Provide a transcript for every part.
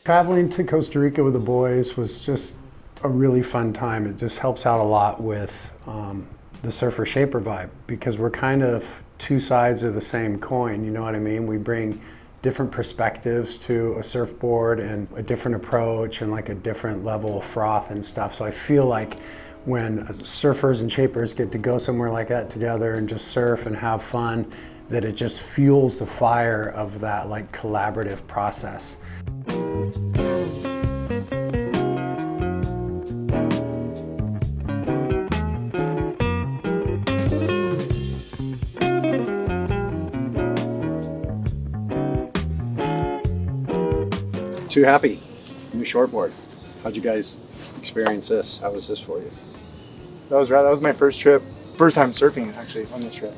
Traveling to Costa Rica with the boys was just a really fun time. It just helps out a lot with the surfer shaper vibe because we're kind of two sides of the same coin, you know what I mean? We bring different perspectives to a surfboard and a different approach and like a different level of froth and stuff. So I feel like when surfers and shapers get to go somewhere like that together and just surf and have fun, that it just fuels the fire of that like collaborative process. Too happy. New shortboard. How'd you guys experience this? How was this for you? That was right. That was my first time surfing actually on this trip.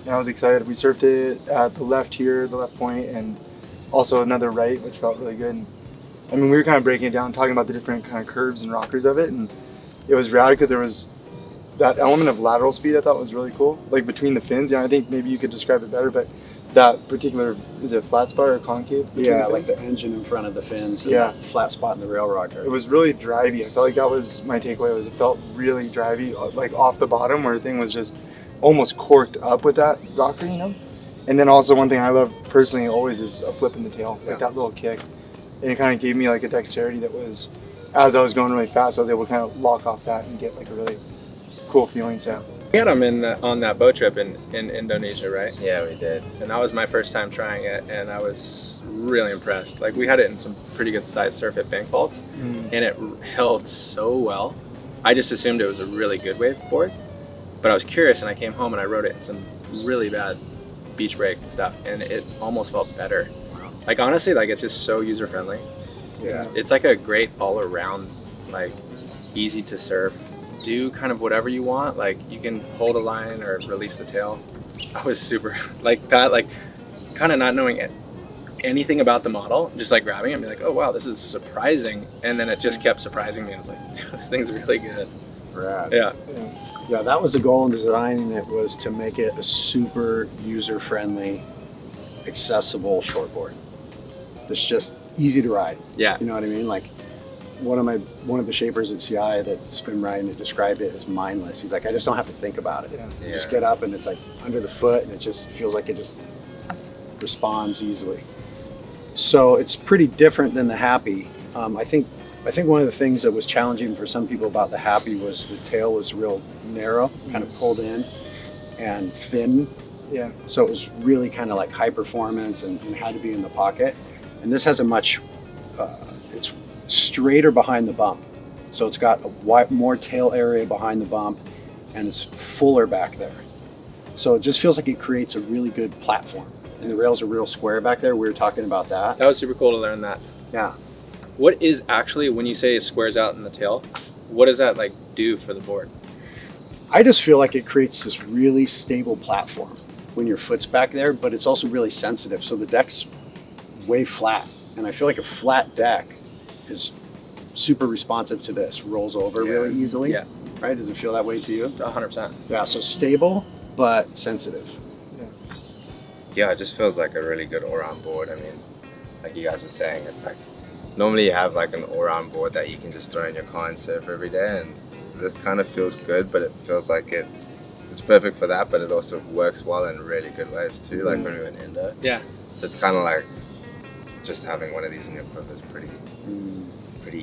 And I was excited. We surfed it at the left here, the left point, and also another right, which felt really good. And, I mean, we were kind of breaking it down, talking about the different kind of curves and rockers of it, and it was rad because there was that element of lateral speed I thought was really cool, like between the fins. I think maybe you could describe it better, but that particular, is it flat spot or concave? Yeah, like the engine in front of the fins. And yeah, flat spot in the rail rocker. It was really drivey. I felt like that was my takeaway. Was it felt really drivey, like off the bottom, where the thing was just almost corked up with that rocker, you know. And then also one thing I love personally always is a flip in the tail, like that little kick, and it kind of gave me like a dexterity that was, as I was going really fast, I was able to kind of lock off that and get like a really cool feeling. So. We had them on that boat trip in Indonesia, right? Yeah, we did. And that was my first time trying it, and I was really impressed. Like, we had it in some pretty good side surf at bank faults, and it held so well. I just assumed it was a really good wave board, but I was curious, and I came home and I rode it in some really bad beach break stuff, and it almost felt better. Wow. Like, honestly, like, it's just so user-friendly. Yeah. It's like a great all-around, like, easy to surf. Do kind of whatever you want, like you can hold a line or release the tail. I was super like that, like kind of not knowing anything about the model, just like grabbing it and be like, oh wow, this is surprising, and then it just kept surprising me. I was like, this thing's really good. Rad. Yeah. Yeah, that was the goal in designing it, was to make it a super user-friendly, accessible shortboard. It's just easy to ride. Yeah. You know what I mean? Like, one of the shapers at CI that's been riding it described it as mindless. He's like, I just don't have to think about it. Yeah. You just get up and it's like under the foot, and it just feels like it just responds easily. So it's pretty different than the Happy. I think one of the things that was challenging for some people about the Happy was the tail was real narrow, kind of pulled in and thin. Yeah. So it was really kind of like high performance and had to be in the pocket. And this has a much, it's straighter behind the bump. So it's got a more tail area behind the bump, and it's fuller back there. So it just feels like it creates a really good platform. And the rails are real square back there. We were talking about that. That was super cool to learn that. Yeah. What is actually, when you say it squares out in the tail, what does that like do for the board? I just feel like it creates this really stable platform when your foot's back there, but it's also really sensitive. So the deck's way flat, and I feel like a flat deck is super responsive to this, rolls over really easily. Yeah. Right? Does it feel that way to you? 100%. Yeah, so stable, but sensitive. Yeah, it just feels like a really good all-round board. I mean, like you guys were saying, it's like, normally you have like an all-round board that you can just throw in your car and surf every day, and this kind of feels good, but it feels like it's perfect for that, but it also works well in really good waves too, like when we went Indo. Yeah. So it's kind of like just having one of these in your book is pretty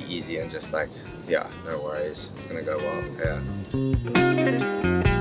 easy, and just like, yeah, no worries, it's gonna go well. Yeah.